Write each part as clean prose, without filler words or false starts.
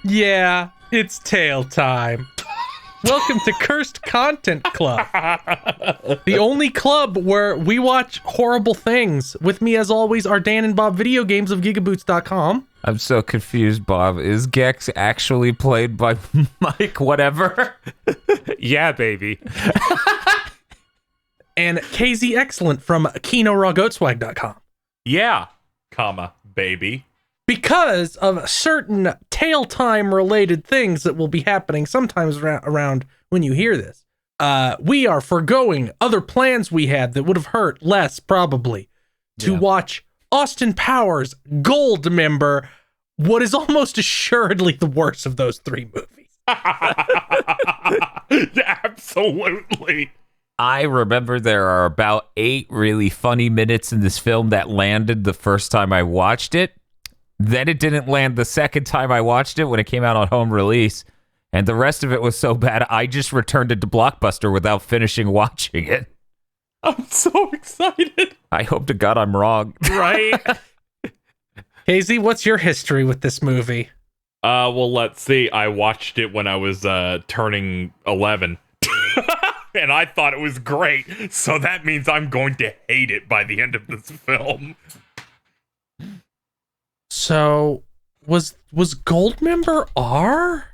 Yeah, it's tail time. Welcome to Cursed Content Club. The only club where we watch horrible things. With me, as always, are Dan and Bob Video Games of GigaBoots.com. I'm so confused, Bob. Is Gex actually played by Mike whatever? Yeah, baby. And KZ Excellent from KinoRawGoatswag.com. Yeah, baby. Because of certain tail time related things that will be happening sometimes around when you hear this, we are foregoing other plans we had that would have hurt less probably to watch Austin Powers Goldmember, what is almost assuredly the worst of those three movies. Absolutely. I remember there are about 8 really funny minutes in this film that landed the first time I watched it. Then it didn't land the second time I watched it when it came out on home release. And the rest of it was so bad, I just returned it to Blockbuster without finishing watching it. I'm so excited. I hope to God I'm wrong. Right? KZ, what's your history with this movie? Well, let's see. I watched it when I was turning 11. And I thought it was great. So that means I'm going to hate it by the end of this film. So, was Goldmember R?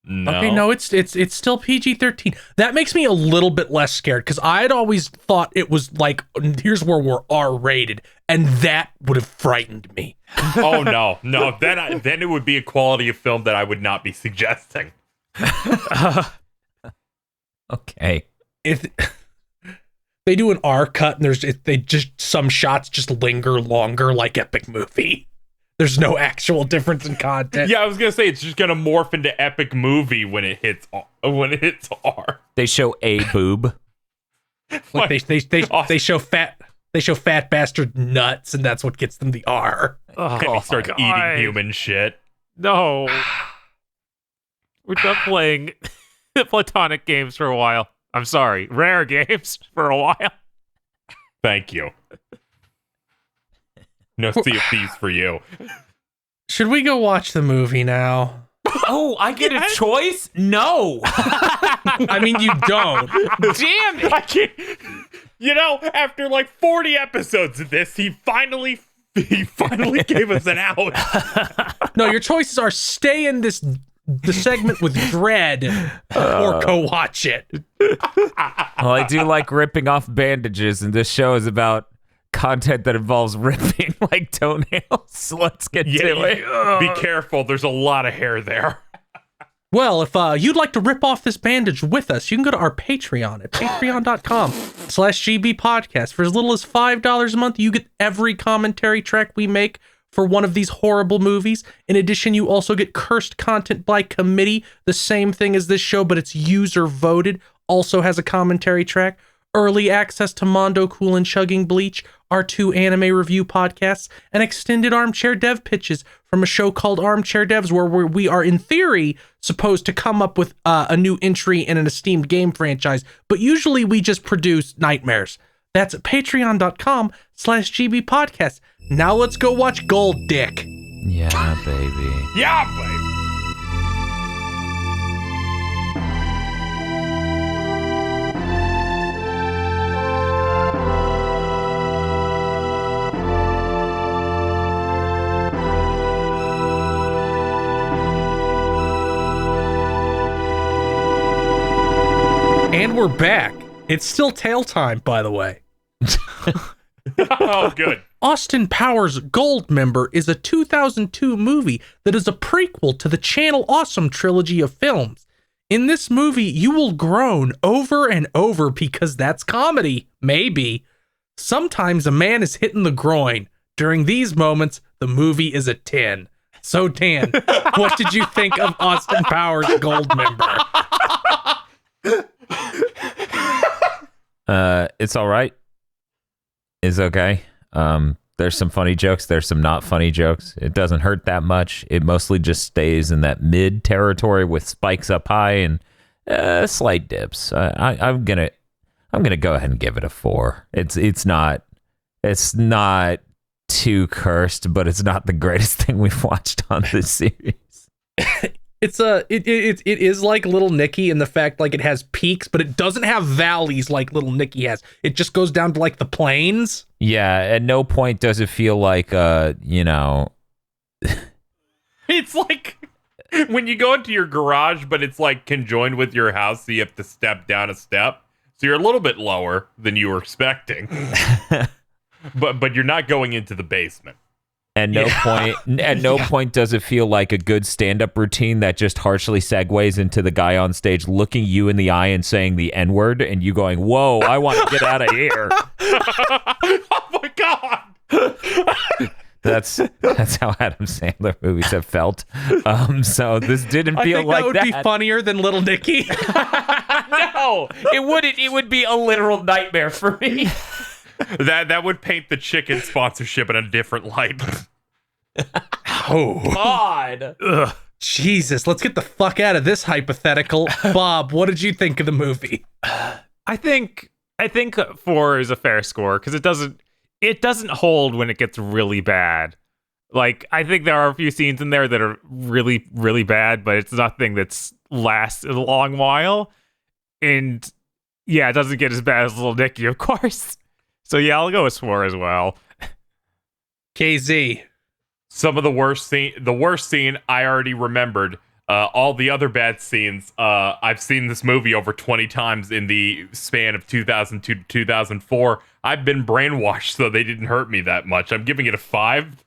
No. Okay, no, it's still PG-13. That makes me a little bit less scared because I'd always thought it was like, here's where we're R-rated, and that would have frightened me. Oh no, then it would be a quality of film that I would not be suggesting. Okay. If they do an R cut and some shots just linger longer like Epic Movie. There's no actual difference in content. Yeah, I was gonna say it's just gonna morph into Epic Movie when it hits R. They show a boob. Like they show fat bastard nuts, and that's what gets them the R. And he starts eating human shit. No. We're done playing platonic games for a while. I'm sorry, rare games for a while. Thank you. No Sea of Thieves for you. Should we go watch the movie now? Oh, I get a choice? No. I mean, you don't. Damn it. I can't. You know, after like 40 episodes of this, he finally gave us an out. No, your choices are stay in the segment with dread or go watch it. Well, I do like ripping off bandages, and this show is about content that involves ripping like toenails. Let's get to it. Be careful. There's a lot of hair there. Well, if you'd like to rip off this bandage with us, you can go to our Patreon at patreon.com/GB podcast. For as little as $5 a month, you get every commentary track we make for one of these horrible movies. In addition, you also get cursed content by committee, the same thing as this show, but it's user voted, also has a commentary track. Early access to Mondo Cool and Chugging Bleach, our 2 anime review podcasts, and extended armchair dev pitches from a show called Armchair Devs, where we are, in theory, supposed to come up with a new entry in an esteemed game franchise, but usually we just produce nightmares. That's patreon.com/GB podcast. Now let's go watch Gold Dick. Yeah, baby. Yeah, baby. And we're back. It's still tail time, by the way. Oh, good. Austin Powers Goldmember is a 2002 movie that is a prequel to the Channel Awesome trilogy of films. In this movie, you will groan over and over because that's comedy. Maybe. Sometimes a man is hit in the groin. During these moments, the movie is a 10. So, Dan, what did you think of Austin Powers Goldmember? It's all right. It's okay. There's some funny jokes. There's some not funny jokes. It doesn't hurt that much. It mostly just stays in that mid territory with spikes up high and slight dips. I'm gonna go ahead and give it a 4. It's not too cursed, but it's not the greatest thing we've watched on this series. it is like Little Nicky in the fact like it has peaks, but it doesn't have valleys like Little Nicky has. It just goes down to like the plains. Yeah, at no point does it feel like It's like when you go into your garage, but it's like conjoined with your house, so you have to step down a step. So you're a little bit lower than you were expecting. but you're not going into the basement. At no point does it feel like a good stand-up routine that just harshly segues into the guy on stage looking you in the eye and saying the N-word and you going, "Whoa, I want to get out of here." Oh my god. That's how Adam Sandler movies have felt. So this didn't feel like that would be funnier than Little Nicky. No, it wouldn't. It would be a literal nightmare for me. That would paint the chicken sponsorship in a different light. Oh God! Ugh. Jesus, let's get the fuck out of this hypothetical. Bob, what did you think of the movie? I think 4 is a fair score because it doesn't hold when it gets really bad. Like, I think there are a few scenes in there that are really, really bad, but it's nothing that's lasts a long while. And yeah, it doesn't get as bad as Little Nicky, of course. So yeah, I'll go with 4 as well. KZ. Some of the worst scene I already remembered. All the other bad scenes, I've seen this movie over 20 times in the span of 2002 to 2004. I've been brainwashed, so they didn't hurt me that much. I'm giving it a 5.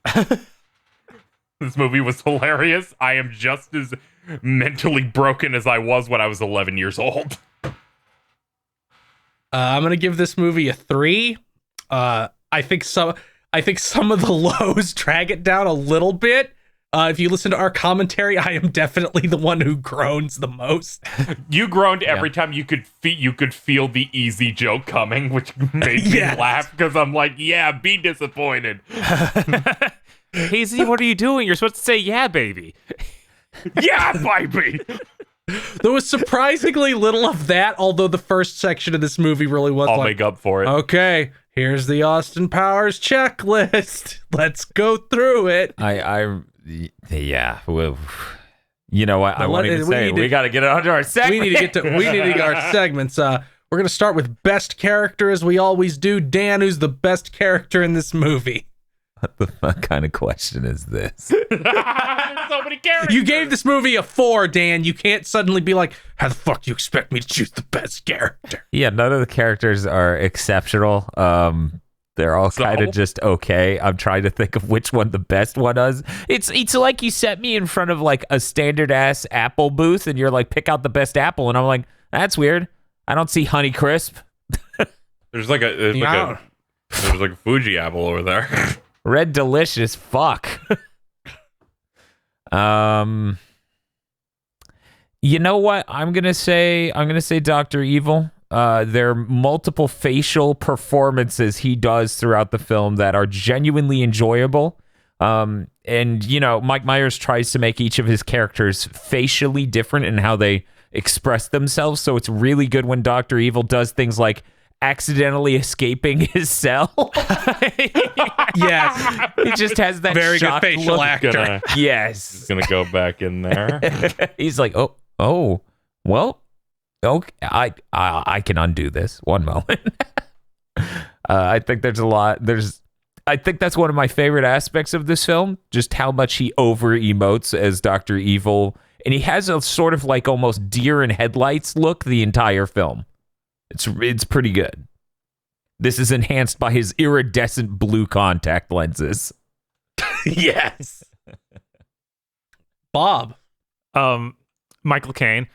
This movie was hilarious. I am just as mentally broken as I was when I was 11 years old. I'm gonna give this movie a 3. I think some of the lows drag it down a little bit. If you listen to our commentary, I am definitely the one who groans the most. You groaned every time you could feel the easy joke coming, which made me laugh because I'm like, yeah, be disappointed. Hazy, what are you doing? You're supposed to say, yeah, baby. Yeah, baby. There was surprisingly little of that, although the first section of this movie really was I'll make up for it. Okay, here's the Austin Powers checklist. Let's go through it. Yeah. Well, you know what? I won't even say. We got to get it onto our segment. We need to get our segments. We're going to start with best character, as we always do. Dan, who's the best character in this movie? What the fuck kind of question is this? There's so many characters. You gave this movie a 4, Dan. You can't suddenly be like, how the fuck do you expect me to choose the best character? Yeah, none of the characters are exceptional. They're all kind of just okay. I'm trying to think of which one the best one is. It's like you set me in front of like a standard ass Apple booth and you're like, pick out the best apple. And I'm like, that's weird. I don't see Honeycrisp. There's like a Fuji apple over there. Red Delicious, fuck. You know what? I'm gonna say Dr. Evil. There are multiple facial performances he does throughout the film that are genuinely enjoyable. And you know, Mike Myers tries to make each of his characters facially different in how they express themselves. So it's really good when Dr. Evil does things like accidentally escaping his cell. Yes. He just has that very good facial look. actor. Yes. He's gonna go back in there. He's like, oh, well, okay, I can undo this. One moment. I think there's a lot. I think that's one of my favorite aspects of this film, just how much he over emotes as Dr. Evil. And he has a sort of like almost deer in headlights look the entire film. It's pretty good. This is enhanced by his iridescent blue contact lenses. Yes. Bob. Michael Caine.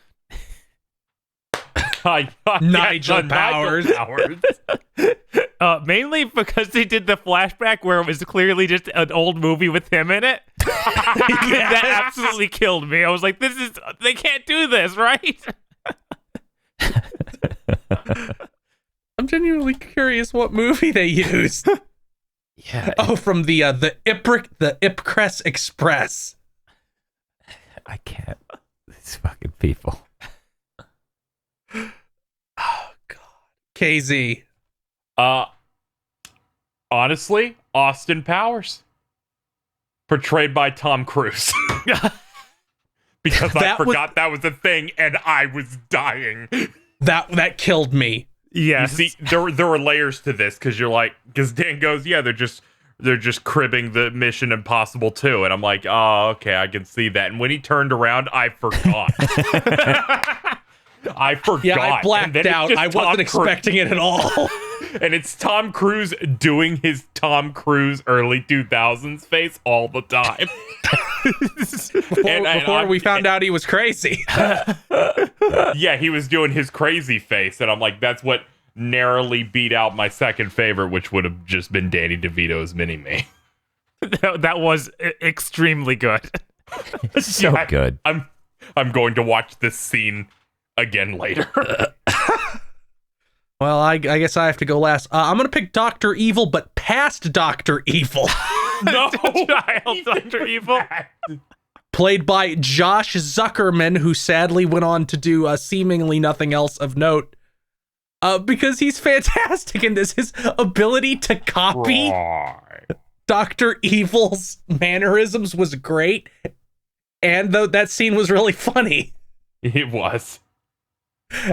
Nigel Powers. Mainly because they did the flashback where it was clearly just an old movie with him in it. That absolutely killed me. I was like, they can't do this, right? I'm genuinely curious what movie they used. Yeah. Oh, from the Ipcress Express. I can't. These fucking people. Oh God. KZ. Honestly, Austin Powers, portrayed by Tom Cruise. because I That was- forgot that was a thing and I was dying. That killed me. Yes. You see, there were layers to this because Dan goes, yeah, they're just cribbing the Mission Impossible 2, and I'm like, oh, okay, I can see that. And when he turned around, I forgot. I forgot. Yeah, I And blacked then it's out. just I wasn't expecting it at all. And it's Tom Cruise doing his Tom Cruise early 2000s face all the time. Before we found out he was crazy. Yeah, he was doing his crazy face, and I'm like, that's what narrowly beat out my second favorite, which would have just been Danny DeVito's Mini-Me. That was extremely good. So Yeah, good. I'm going to watch this scene again later. Well, I guess I have to go last. I'm going to pick Dr. Evil, but past Dr. Evil. No, Child Dr. Evil. Played by Josh Zuckerman, who sadly went on to do seemingly nothing else of note. Because he's fantastic in this. His ability to copy Dr. Evil's mannerisms was great. And that scene was really funny. It was.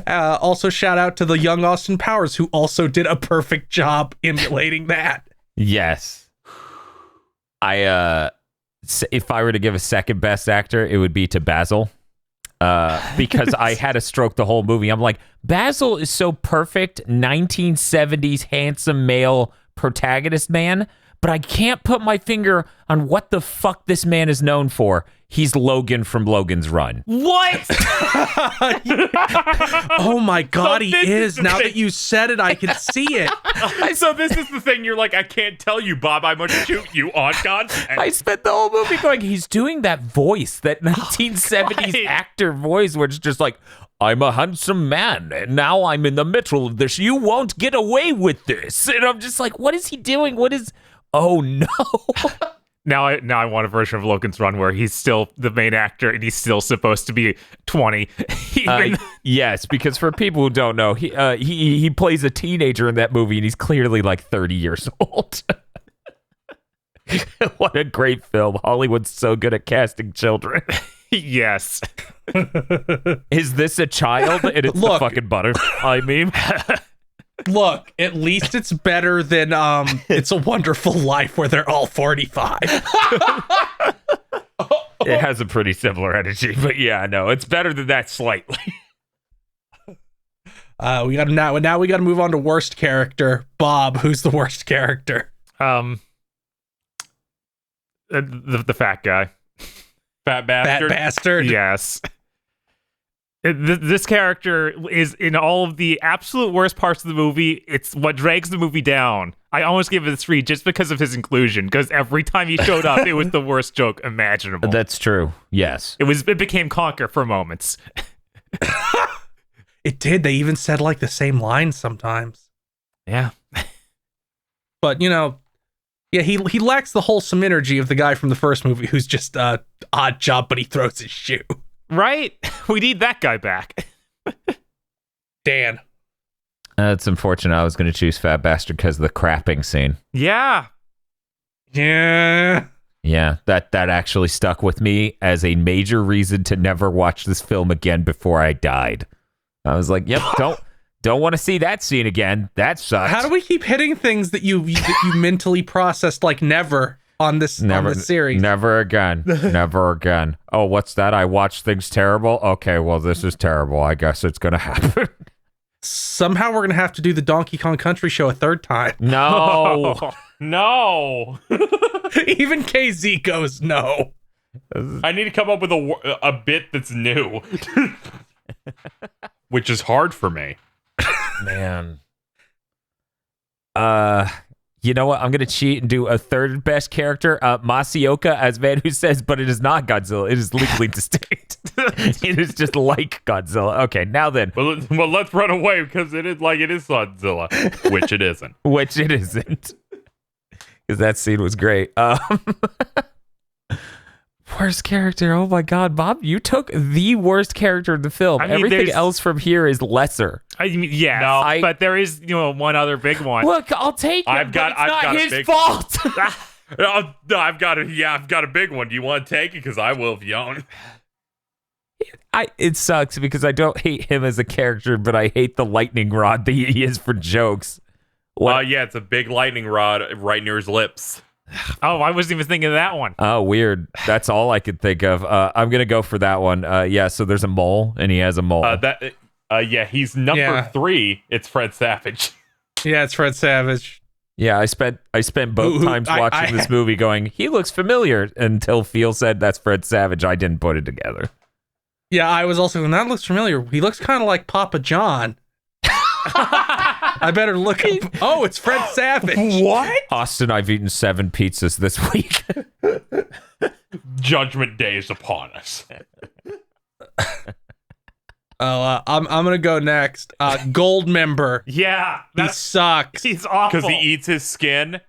Also, shout out to the young Austin Powers, who also did a perfect job emulating that. Yes. If I were to give a second best actor, it would be to Basil. Because I had a stroke the whole movie. I'm like, Basil is so perfect, 1970s handsome male protagonist man, but I can't put my finger on what the fuck this man is known for. He's Logan from Logan's Run. What? Oh my God, he this is. the Now thing. that you said it, I can see it. So this is the thing. You're like, I can't tell you, Bob. I'm going to shoot you on content. I spent the whole movie going, he's doing that voice, that 1970s Right. actor voice where it's just like, I'm a handsome man, and now I'm in the middle of this. You won't get away with this. And I'm just like, what is he doing? Oh no. Now I want a version of Logan's Run where he's still the main actor and he's still supposed to be 20. Yes, because for people who don't know, he plays a teenager in that movie, and he's clearly like 30 years old. What a great film. Hollywood's so good at casting children. Yes. Is this a child? And it's the Look. fucking butterfly meme. Look, at least it's better than It's a Wonderful Life, where they're all 45. It has a pretty similar energy, but yeah, no, it's better than that slightly. We got now we got to move on to worst character. Bob, who's the worst character? The fat guy. Fat Fat bastard. bastard. Yes. This character is in all of the absolute worst parts of the movie. It's what drags the movie down. I almost give it a 3 just because of his inclusion, because every time he showed up, it was the worst joke imaginable. That's true. Yes. It became Conker for moments. It did. They even said like the same lines sometimes. Yeah. But yeah, he lacks the wholesome energy of the guy from the first movie, who's just odd job, but he throws his shoe. Right? We need that guy back. Dan. It's unfortunate. I was going to choose Fat Bastard because of the crapping scene. Yeah. Yeah. Yeah, that actually stuck with me as a major reason to never watch this film again before I died. I was like, yep, don't want to see that scene again. That sucks. How do we keep hitting things that you mentally processed like never on this series? Never again. Never again. Oh, what's that? I watch things terrible? Okay, well, this is terrible. I guess it's going to happen. Somehow we're going to have to do the Donkey Kong Country show a third time. No. No. Even KZ goes, no. I need to come up with a bit that's new. Which is hard for me. Man. You know what? I'm going to cheat and do a third best character. Masaoka as man who says, but it is not Godzilla. It is legally distinct. It is just like Godzilla. Okay, now then. Well, let's run away because it is Godzilla, which it isn't. Which it isn't. Because that scene was great. Worst character. Oh my God, Bob, you took the worst character of the film. I mean, Everything there's- else from here is lesser. I mean, yeah. No. But there is, one other big one. Look, I'll take it. I've got not a his big- fault. No, I've got a big one. Do you want to take it? Because I will if you don't. It sucks because I don't hate him as a character, but I hate the lightning rod that he is for jokes. Yeah, it's a big lightning rod right near his lips. Oh, I wasn't even thinking of that one. Oh, weird. That's all I could think of. I'm gonna go for that one. Yeah. So there's a mole, and he has a mole. Yeah, he's number 3. It's Fred Savage. Yeah, it's Fred Savage. Yeah, I spent both times watching this movie going, he looks familiar, until Phil said that's Fred Savage. I didn't put it together. Yeah, I was also going, that looks familiar. He looks kind of like Papa John. I better look up. Oh, it's Fred Savage. What? Austin, I've eaten 7 pizzas this week. Judgment Day is upon us. I'm gonna go next. Goldmember. Yeah, He sucks. he's awful. Because he eats his skin.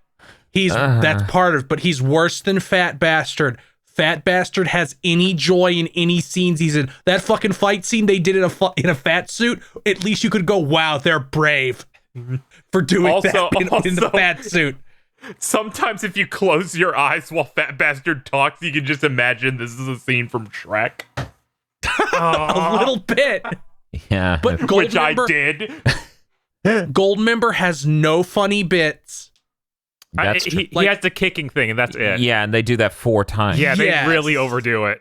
That's part of it, but he's worse than Fat Bastard. Fat Bastard has any joy in any scenes he's in. That fucking fight scene they did in a fat suit, at least you could go, wow, they're brave for doing that in the fat suit. Sometimes if you close your eyes while Fat Bastard talks, you can just imagine this is a scene from Shrek. A little bit. Yeah. But Which I did. Goldmember has no funny bits. He has the kicking thing, and that's it. Yeah, and they do that 4 times. Yeah, they Yes. really overdo it.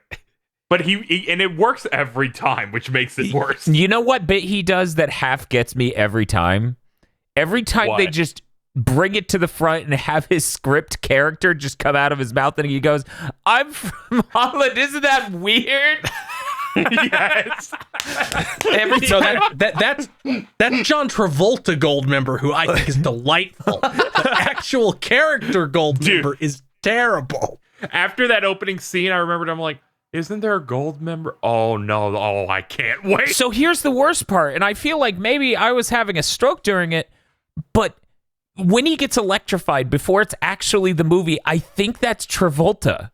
But and it works every time, which makes it worse. You know what bit he does that half gets me every time? Every time they What? just bring it to the front and have his script character just come out of his mouth and he goes, I'm from Holland. Isn't that weird? Yes. Every So time. that's John Travolta Goldmember, who I think is delightful. The actual character Goldmember is terrible. After that opening scene, I remembered, I'm like, isn't there a Goldmember? Oh, no. Oh, I can't wait. So here's the worst part, and I feel like maybe I was having a stroke during it, but when he gets electrified before it's actually the movie, I think that's Travolta.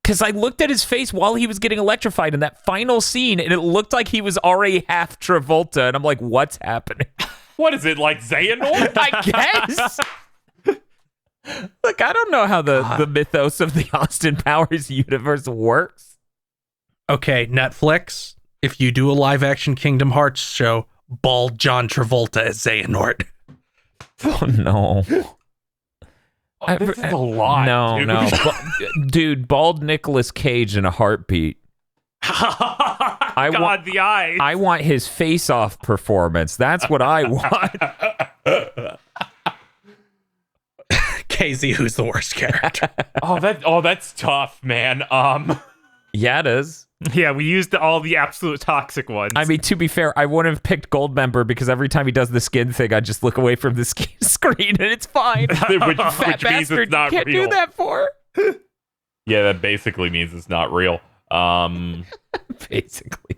Because I looked at his face while he was getting electrified in that final scene, and it looked like he was already half Travolta, and I'm like, what's happening? What is it, like Xehanort? I guess. Look, I don't know how the mythos of the Austin Powers universe works. Okay, Netflix, if you do a live-action Kingdom Hearts show, bald John Travolta as Xehanort. Oh, no. This is a lot. No, dude. no. Dude, bald Nicolas Cage in a heartbeat. God, the eyes. I want his face-off performance. That's what I want. KZ, who's the worst character? That's tough, man. Yeah, it is. Yeah, we used all the absolute toxic ones. I mean, to be fair, I wouldn't have picked Goldmember because every time he does the skin thing, I just look away from the screen and it's fine. which Fat means bastard, it's not you can't real. do that for. Yeah, that basically means it's not real. Basically.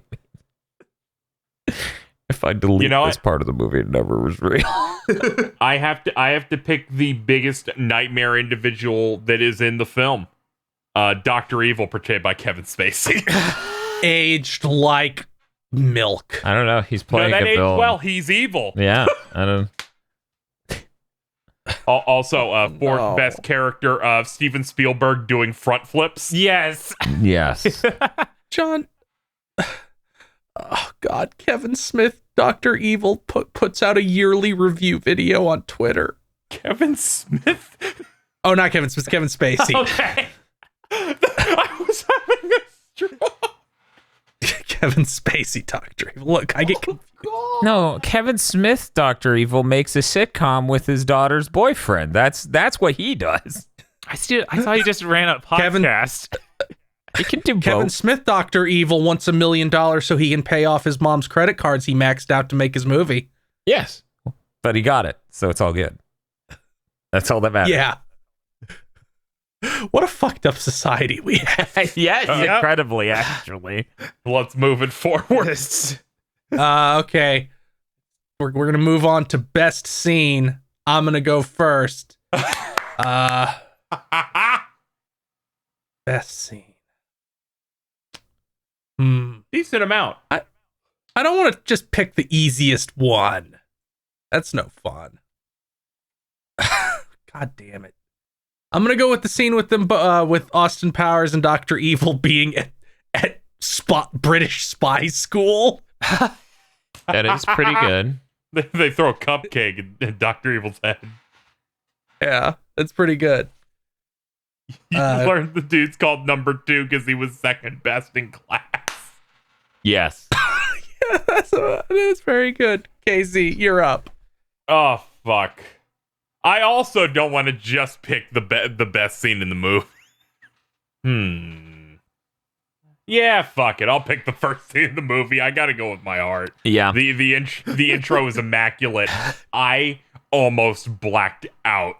If I delete this part of the movie, it never was real. I have to pick the biggest nightmare individual that is in the film. Dr. Evil, portrayed by Kevin Spacey. Aged like milk. I don't know. He's playing that a aged villain. well. He's evil. Yeah, I don't. Also, fourth best character of Steven Spielberg doing front flips. yes. Yes. John. Oh, God. Kevin Smith, Dr. Evil, puts out a yearly review video on Twitter. Kevin Smith? Oh, not Kevin Smith, Kevin Spacey. Okay. I was having a stroke. Kevin Spacey, Dr. Evil. Look, I get confused. No, Kevin Smith, Dr. Evil, makes a sitcom with his daughter's boyfriend. That's what he does. I thought he just ran a podcast. He can do Kevin both. Smith, Dr. Evil, wants $1 million so he can pay off his mom's credit cards he maxed out to make his movie. Yes. But he got it, so it's all good. That's all that matters. Yeah. What a fucked up society we have. Yes, Yep. incredibly, actually. Let's move it forward. Okay. We're going to move on to best scene. I'm going to go first. Best scene. Decent amount. I don't want to just pick the easiest one. That's no fun. God damn it. I'm going to go with the scene with them, with Austin Powers and Dr. Evil being at British spy school. That is pretty good. They throw a cupcake in Dr. Evil's head. Yeah, it's pretty good. You learned the dude's called number 2 because he was second best in class. Yes. Yeah, that's very good. Casey, you're up. Oh, fuck. I also don't want to just pick the best scene in the movie. Yeah, fuck it. I'll pick the first scene in the movie. I gotta go with my heart. Yeah. The intro is immaculate. I almost blacked out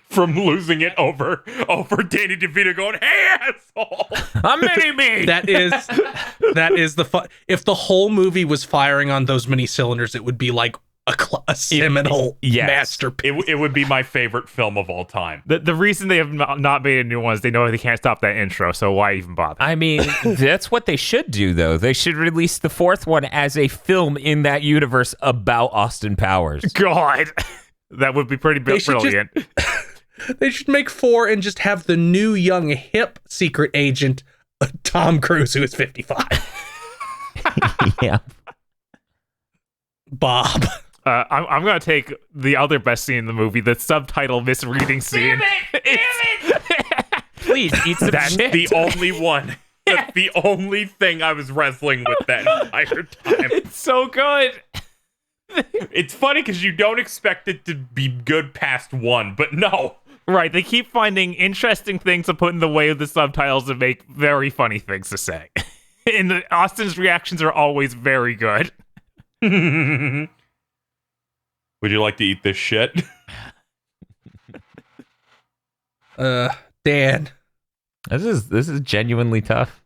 from losing it over Danny DeVito going, "Hey, asshole!" A mini-me! That is the fun. If the whole movie was firing on those many cylinders, it would be like a seminal masterpiece. It would be my favorite film of all time. The reason they have not made a new one is they know they can't stop that intro, so why even bother? I mean, that's what they should do, though. They should release the 4th one as a film in that universe about Austin Powers. God, that would be pretty brilliant. They should make 4 and just have the new young hip secret agent, Tom Cruise, who is 55. Yeah. Bob. I'm going to take the other best scene in the movie, the subtitle misreading scene. Damn it! Please, eat some That's shit. the only one. That's the only thing I was wrestling with that entire time. It's so good. It's funny because you don't expect it to be good past 1, but no. Right, they keep finding interesting things to put in the way of the subtitles to make very funny things to say. And Austin's reactions are always very good. Would you like to eat this shit? Dan. This is genuinely tough.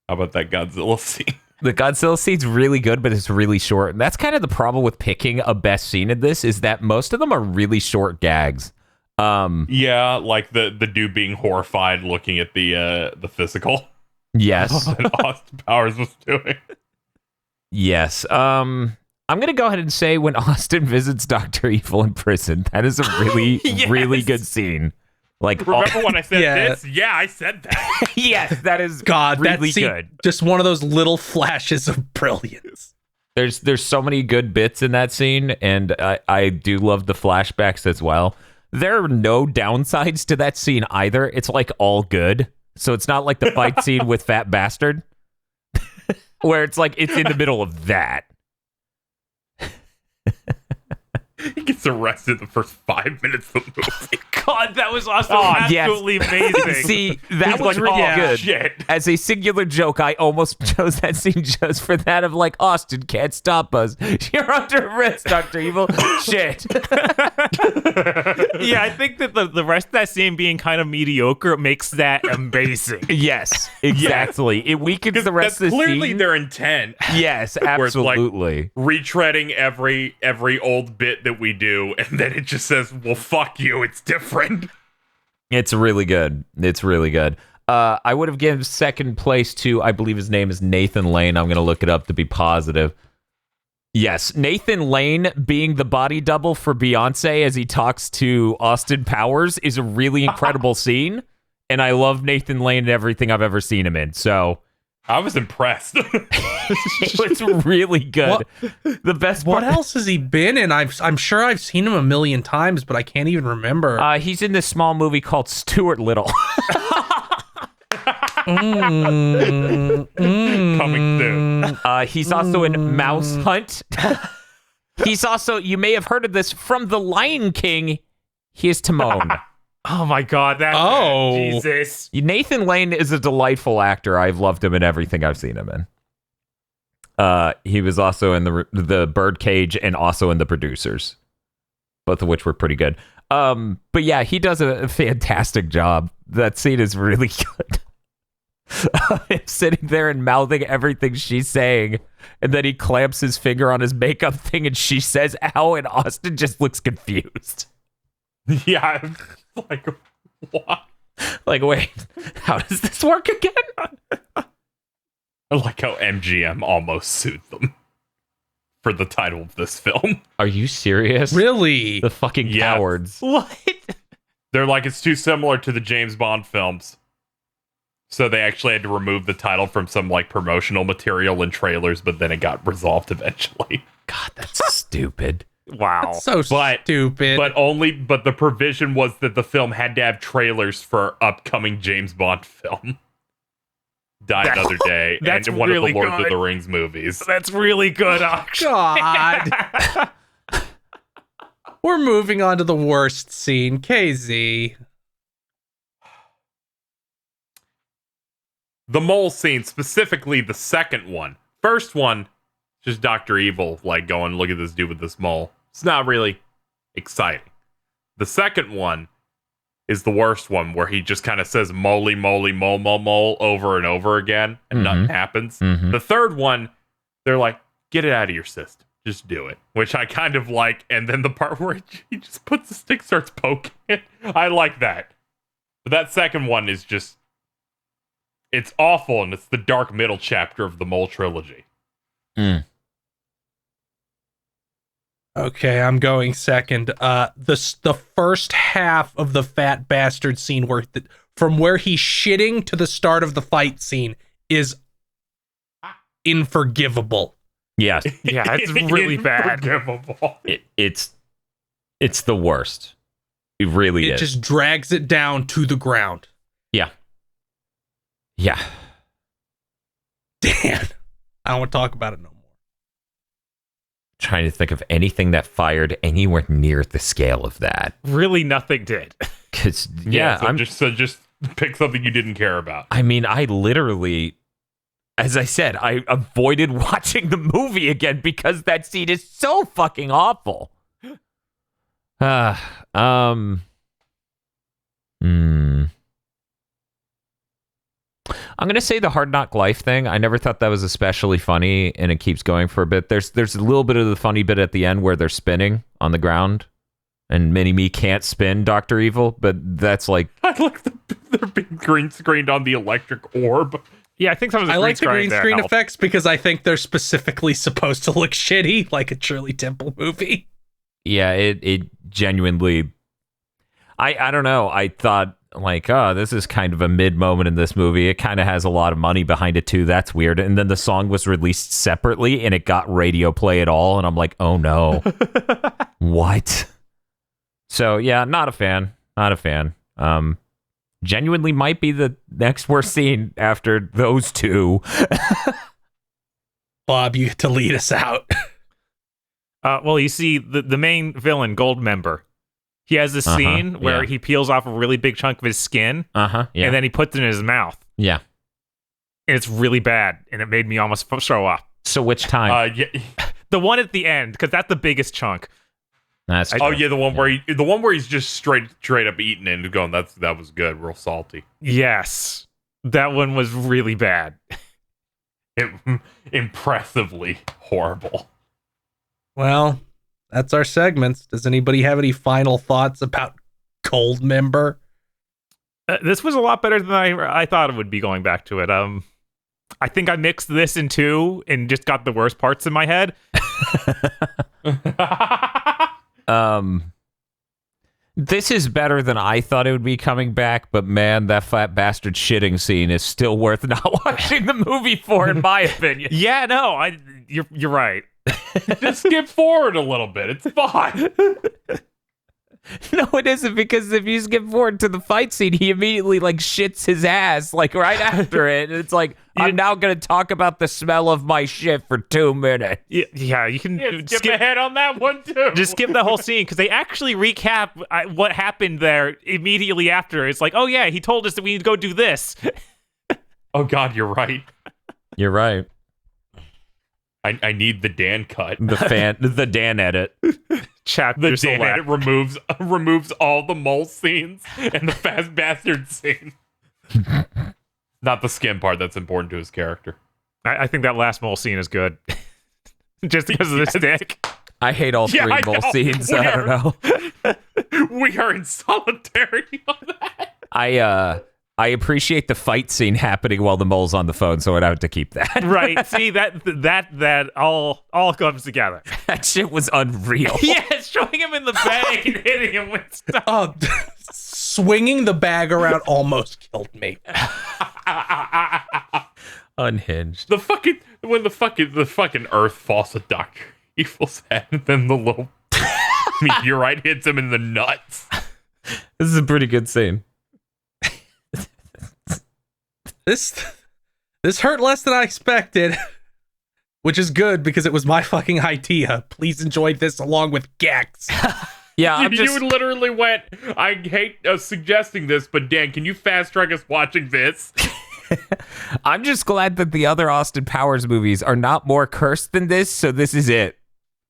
How about that Godzilla scene? The Godzilla scene's really good, but it's really short. And that's kind of the problem with picking a best scene in this, is that most of them are really short gags. Yeah, like the dude being horrified looking at the physical. Yes. that Austin Powers was doing. Yes. I'm going to go ahead and say when Austin visits Dr. Evil in prison, that is a really, really good scene. Like, remember when I said this? Yeah, I said that. Yes, that is God, really that scene, good. Just one of those little flashes of brilliance. There's so many good bits in that scene, and I do love the flashbacks as well. There are no downsides to that scene either. It's like all good. So it's not like the fight scene with Fat Bastard, where it's like it's in the middle of that. He gets arrested the first 5 minutes of the movie. God, that was also absolutely amazing. See, that was like, really good. Shit. As a singular joke, I almost chose that scene just for that of like, Austin can't stop us. You're under arrest, Dr. Evil. Shit. Yeah, I think that the rest of that scene being kind of mediocre makes that amazing. Yes, exactly. It weakens the rest of the clearly scene. their intent. Yes, Where it's like absolutely. retreading every old bit that we do, and then it just says, well, fuck you, it's different. It's really good. It's really good. I would have given second place to, I believe his name is Nathan Lane. I'm going to look it up to be positive. Yes, Nathan Lane being the body double for Beyonce as he talks to Austin Powers is a really incredible scene, and I love Nathan Lane and everything I've ever seen him in, so... I was impressed. It's really good. The best part... What else has he been in? I'm sure I've seen him a million times, but I can't even remember. He's in this small movie called Stuart Little. Coming soon. He's also in Mouse Hunt. He's also, you may have heard of this, from The Lion King. He is Timon. Oh my God, Jesus. Nathan Lane is a delightful actor. I've loved him in everything I've seen him in. He was also in the Birdcage and also in The Producers, both of which were pretty good. But yeah, he does a fantastic job. That scene is really good. Him sitting there and mouthing everything she's saying, and then he clamps his finger on his makeup thing, and she says, "Ow," and Austin just looks confused. Yeah, it's like, what? Like, wait, how does this work again? I like how MGM almost sued them for the title of this film. Are you serious? Really? The fucking Yeah. cowards. What? They're like, it's too similar to the James Bond films. So they actually had to remove the title from some like promotional material and trailers, but then it got resolved eventually. God, that's stupid. Wow. That's so stupid. But the provision was that the film had to have trailers for upcoming James Bond film. Die Another Day, That's and one really of the Lord good. of the Rings movies. That's really good, actually. God. We're moving on to the worst scene. KZ. The mole scene, specifically the second one. First one, just Dr. Evil, like going, look at this dude with this mole. It's not really exciting. The second one is the worst one, where he just kind of says moly, moly, mole, mole, mole over and over again, and nothing happens. The third one, they're like, get it out of your system. Just do it. Which I kind of like. And then the part where he just puts the stick, starts poking it. I like that. But that second one is just, it's awful, and it's the dark middle chapter of the Mole trilogy. Okay, I'm going second. The first half of the fat bastard scene, from where he's shitting to the start of the fight scene, is unforgivable. Yes. Yeah, it's really bad. Unforgivable. It's the worst. It really It is. just drags it down to the ground. Yeah. Damn. I don't want to talk about it no more. Trying to think of anything that fired anywhere near the scale of that. Really, nothing did. Because So just pick something you didn't care about. I mean, I literally, as I said, I avoided watching the movie again because that scene is so fucking awful. I'm gonna say the Hard Knock Life thing. I never thought that was especially funny, and it keeps going for a bit. There's a little bit of the funny bit at the end where they're spinning on the ground, and Mini-Me can't spin Dr. Evil, but that's like, I like they're being green screened on the electric orb. Yeah, I think some of the I like the green screen help. effects because I think they're specifically supposed to look shitty, like a Shirley Temple movie. yeah, it genuinely. I don't know. I thought, like, oh, this is kind of a mid moment in this movie. It kind of has a lot of money behind it too. That's weird. And then the song was released separately and it got radio play at all. And I'm like, oh no. What? So yeah, not a fan. Genuinely might be the next worst scene after those two. Bob, you get to lead us out. Well, you see, the main villain, Goldmember, he has this scene where he peels off a really big chunk of his skin, Yeah. and then he puts it in his mouth. Yeah. And it's really bad, and it made me almost throw up. So which time? The one at the end, because that's the biggest chunk. That's the one where he's just straight up eating it and going, that was good, real salty. Yes. That one was really bad. Impressively horrible. Well, that's our segments. Does anybody have any final thoughts about Goldmember? This was a lot better than I thought it would be going back to it. I think I mixed this in two and just got the worst parts in my head. This is better than I thought it would be coming back, but man, that fat bastard shitting scene is still worth not watching the movie for, in my opinion. Yeah, no, you're right. Just skip forward a little bit. It's fine. No, it isn't, because if you skip forward to the fight scene, he immediately like shits his ass like right after it. And it's like, I'm now going to talk about the smell of my shit for 2 minutes. Yeah, you can skip ahead on that one too. Just skip the whole scene because they actually recap what happened there immediately after. It's like, oh yeah, he told us that we need to go do this. Oh God, you're right. You're right. I need the Dan cut. The Dan edit. Chapter the Dan edit removes all the mole scenes and the fast bastard scene. Not the skin part that's important to his character. I think that last mole scene is good. Just because of the stick. I hate all three mole scenes. I don't know. We are in solidarity on that. I appreciate the fight scene happening while the mole's on the phone, so I'd have to keep that. Right. See, that all comes together. That shit was unreal. Yeah, showing him in the bag and hitting him with stuff. Oh, swinging the bag around almost killed me. Unhinged. When the fucking Earth falls on Dr. Evil's head, and then the little meteorite hits him in the nuts. This is a pretty good scene. This hurt less than I expected, which is good because it was my fucking idea. Please enjoy this along with Gex. Yeah, You literally went, I hate suggesting this, but Dan, can you fast track us watching this? I'm just glad that the other Austin Powers movies are not more cursed than this, so this is it.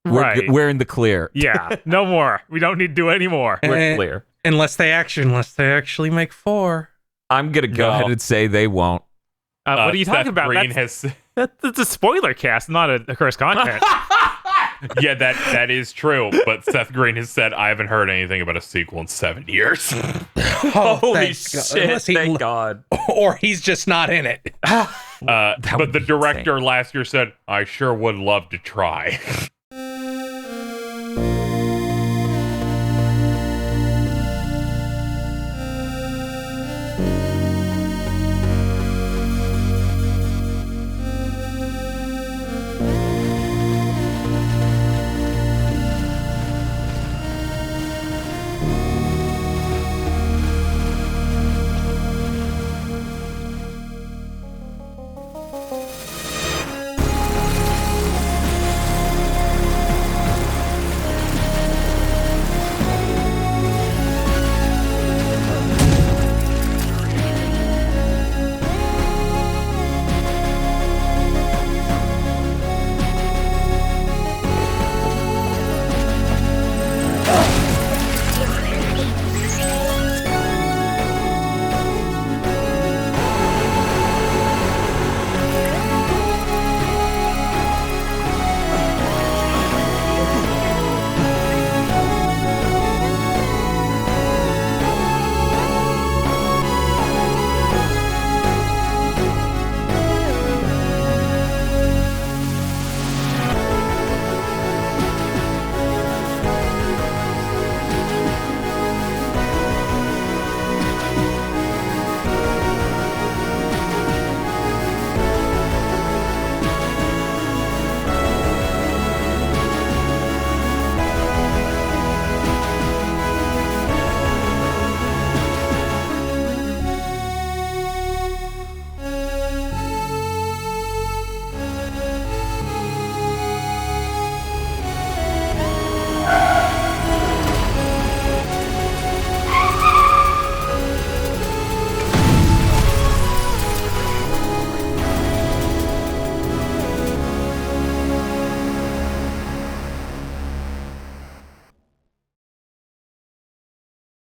We're in the clear. Yeah, no more. We don't need to do any more. We're clear. Unless they actually make 4. I'm going to go ahead and say they won't. What are you talking Seth about? Green That's a spoiler cast, not a cursed content. Yeah, that is true. But Seth Green has said, I haven't heard anything about a sequel in 7 years. Holy shit, thank God. Or he's just not in it. But the director last year said, I sure would love to try.